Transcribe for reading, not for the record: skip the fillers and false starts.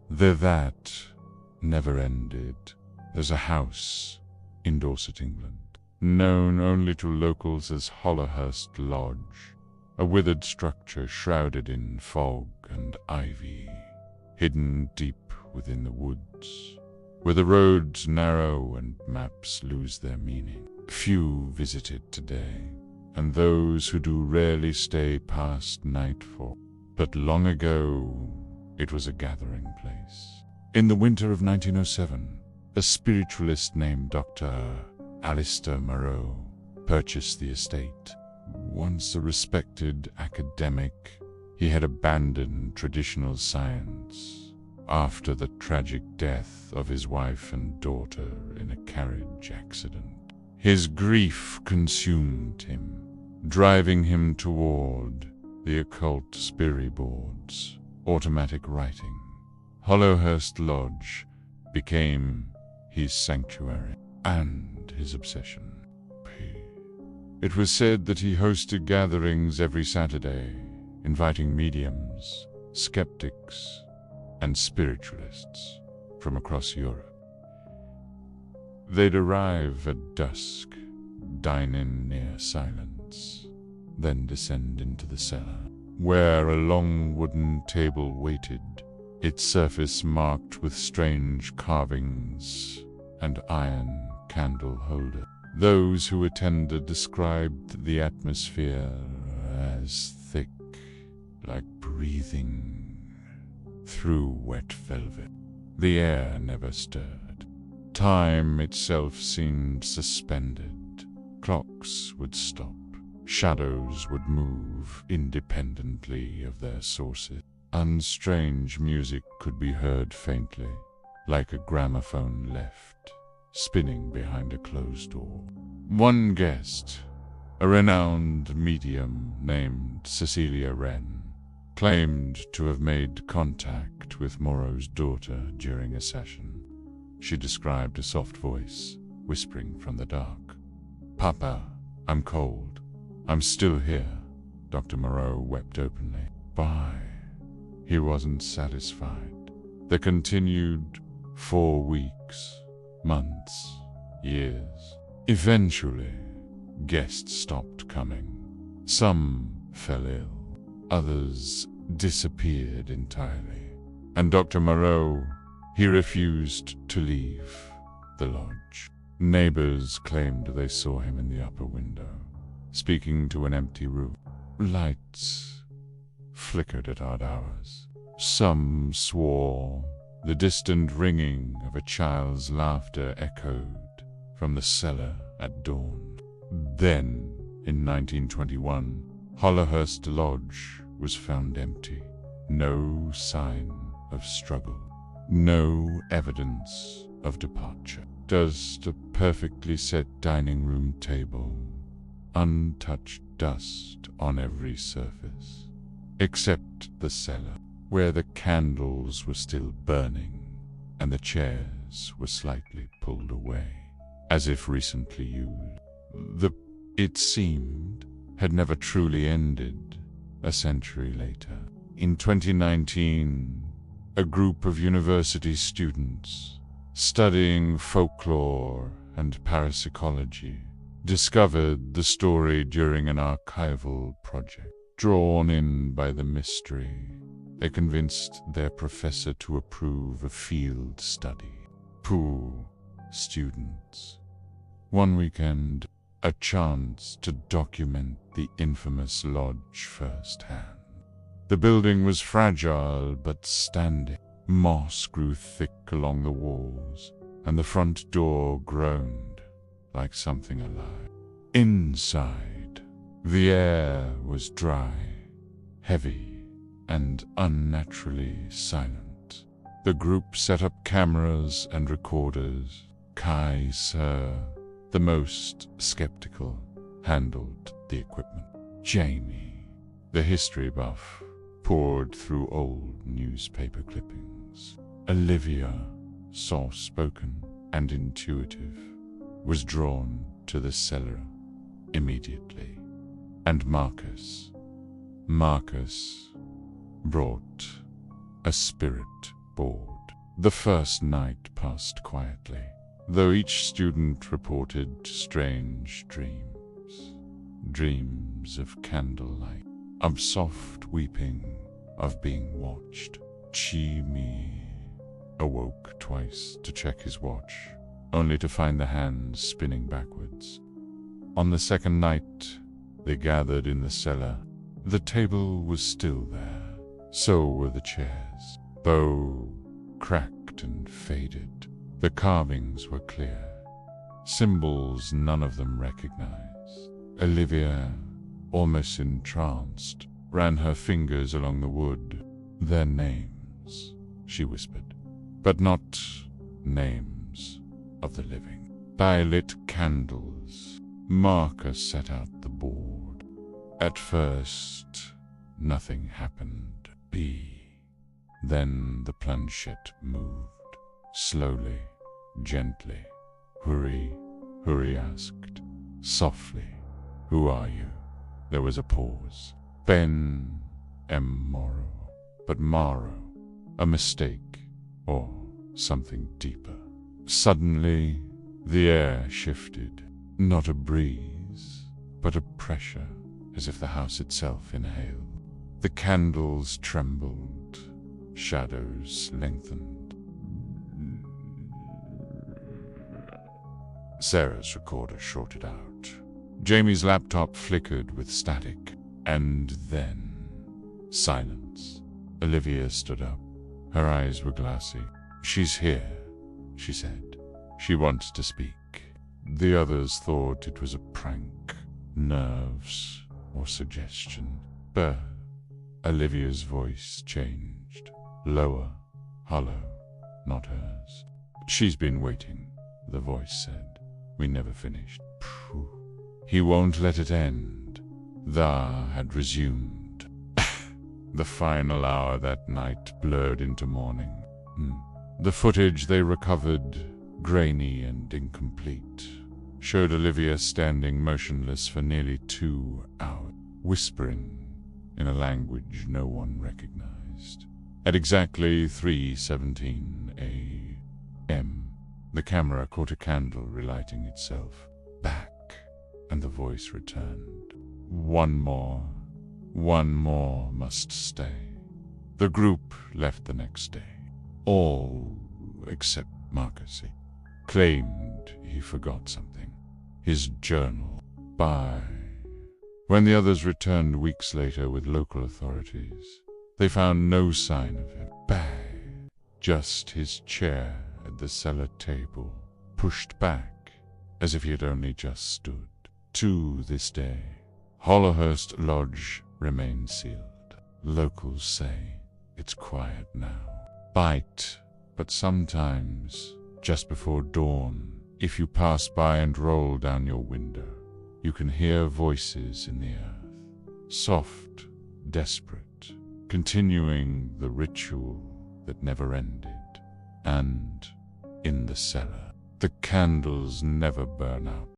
That never ended. There's a house in Dorset, England, known only to locals as Hollowhurst Lodge, a withered structure shrouded in fog and ivy, hidden deep within the woods, where the roads narrow and maps lose their meaning. Few visit it today, and those who do rarely stay past nightfall. But long ago, it was a gathering place. In the winter of 1907, a spiritualist named Dr. Alistair Moreau purchased the estate. Once a respected academic, he had abandoned traditional science after the tragic death of his wife and daughter in a carriage accident. His grief consumed him, driving him toward the occult boards, automatic writing. Hollowhurst Lodge became his sanctuary and his obsession. It was said that he hosted gatherings every Saturday, inviting mediums, skeptics, and spiritualists from across Europe. They'd arrive at dusk, dine in near silence, then descend into the cellar, where a long wooden table waited, its surface marked with strange carvings and iron candle holder. Those who attended described the atmosphere as thick, like breathing through wet velvet. The air never stirred. Time itself seemed suspended. Clocks would stop. Shadows would move independently of their sources. And strange music could be heard faintly, like a gramophone left, spinning behind a closed door. One guest, a renowned medium named Cecilia Wren, claimed to have made contact with Moreau's daughter during a session. She described a soft voice, whispering from the dark. "Papa, I'm cold. I'm still here." Dr. Moreau wept openly. Why? He wasn't satisfied. They continued 4 weeks, months, years. Eventually, guests stopped coming. Some fell ill. Others disappeared entirely. And Dr. Moreau, he refused to leave the lodge. Neighbors claimed they saw him in the upper window, speaking to an empty room. Lights flickered at odd hours. Some swore the distant ringing of a child's laughter echoed from the cellar at dawn. Then, in 1921, Hollowhurst Lodge was found empty. No sign of struggle. No evidence of departure. Just a perfectly set dining room table, untouched dust on every surface, except the cellar, where the candles were still burning and the chairs were slightly pulled away, as if recently used. It seemed, had never truly ended a century later. In 2019, a group of university students studying folklore and parapsychology discovered the story during an archival project. Drawn in by the mystery, they convinced their professor to approve a field study. Poor students. One weekend, a chance to document the infamous lodge firsthand. The building was fragile but standing. Moss grew thick along the walls, and the front door groaned like something alive. Inside, the air was dry, heavy, and unnaturally silent. The group set up cameras and recorders. Kai Sir, the most skeptical, handled the equipment. Jamie, the history buff, pored through old newspaper clippings. Olivia, soft-spoken and intuitive, was drawn to the cellar immediately. And Marcus brought a spirit board. The first night passed quietly, though each student reported strange dreams. Dreams of candlelight, of soft weeping, of being watched. Chimi awoke twice to check his watch, only to find the hands spinning backwards. On the second night, they gathered in the cellar. The table was still there. So were the chairs, though cracked and faded. The carvings were clear, symbols none of them recognized. Olivia, almost entranced, ran her fingers along the wood. "Their names," she whispered, "but not names of the living." By lit candles, Marcus set out the board. At first, nothing happened. Then the planchette moved, slowly, gently. Hurry asked, softly, "Who are you?" There was a pause. "Ben M. Morrow." But Morrow, a mistake, or something deeper. Suddenly, the air shifted. Not a breeze, but a pressure, as if the house itself inhaled. The candles trembled, shadows lengthened. Sarah's recorder shorted out. Jamie's laptop flickered with static, and then silence. Olivia stood up. Her eyes were glassy. "She's here," she said. "She wants to speak." The others thought it was a prank, nerves, or suggestion. But Olivia's voice changed. Lower, hollow, not hers. "She's been waiting," the voice said. "We never finished." Phew. He won't let it end. Tha had resumed. The final hour that night blurred into morning. The footage they recovered, grainy and incomplete, showed Olivia standing motionless for nearly 2 hours, whispering in a language no one recognized. At exactly 3:17 a.m., the camera caught a candle relighting itself. Back, and the voice returned. One more must stay." The group left the next day. All except Marcus claimed he forgot something. His journal. When the others returned weeks later with local authorities, they found no sign of him. Just his chair at the cellar table, pushed back as if he had only just stood. To this day, Hollowhurst Lodge remains sealed. Locals say it's quiet now. But sometimes, just before dawn, if you pass by and roll down your window, you can hear voices in the earth, soft, desperate, continuing the ritual that never ended. And in the cellar, the candles never burn out.